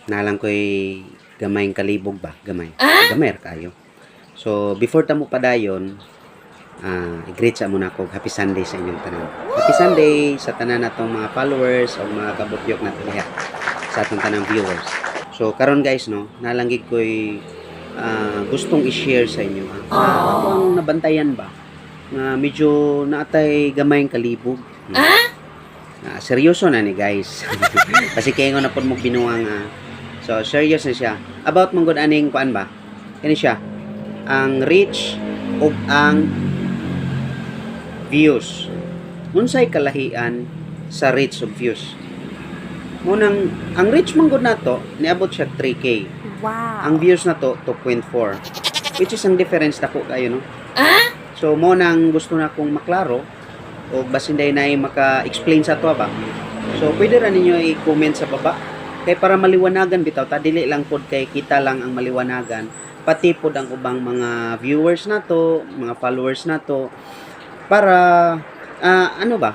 nalang ko'y gamayng kalibog ba? Gamay. Gamay ra kayo. So, before tamo padayon, i-greet sa muna ko. Happy Sunday sa inyong tanan. Happy Sunday sa tanan natong mga followers o mga kabutyok na tuliha sa atong tanang viewers. So, karon guys, no, nalanggig ko'y gustong i-share sa inyo. Ako ang nabantayan ba? Medyo naatay gamayng kalibog. Seryoso na ni guys. Kasi kaya na po mo binuang so serious na siya about manggod aning kuan ba kani siya ang reach ug ang views unsay kalahian sa reach ug views munang ang reach manggod nato niabot siya 3K. Wow. Ang views na to 2.4, which is ang difference dako kayo no. So mo nang gusto na kong maklaro o basin day na maka-explain sa to ba. So pwede ra ninyo i-comment sa baba kay para maliwanagan bitaw ta dili lang pod kay kita lang ang maliwanagan pati pod ang ubang mga viewers nato, mga followers nato para ano ba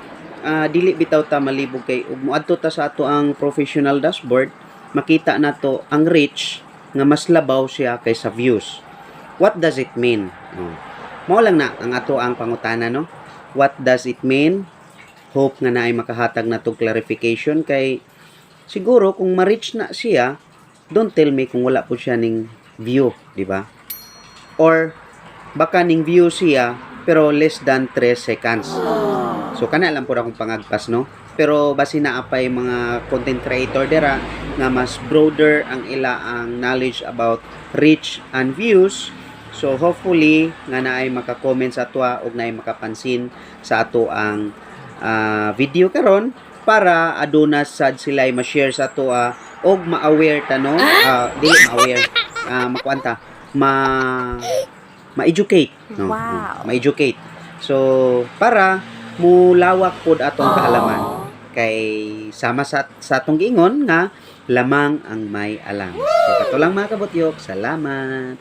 dili bitaw ta malibog kay ug moadto ta sa ato ang professional dashboard makita nato ang reach nga mas labaw siya kaysa views. What does it mean? Mao lang na ang ato ang pangutana no. What does it mean? Hope nga naay makahatag na tong clarification kay siguro kung ma-reach na siya, don't tell me kung wala po siya ning view, di ba? Or baka ning view siya pero less than 3 seconds. So kana lang po akong pangagpas no. Pero basi na apay mga content creator dira nga mas broader ang ila ang knowledge about reach and views. So hopefully nga naay maka-comment sa ato ug naay makapansin sa ato ang video karon para aduna sad sila ma-share sa ato og ma-aware ta no. Dili ma-aware makuanta ma-educate no. Wow. Ma-educate. So para mulawak pod atong kaalaman kay sama sa atong giingon nga lamang ang may alam. So kato lang mga kabutyok, salamat.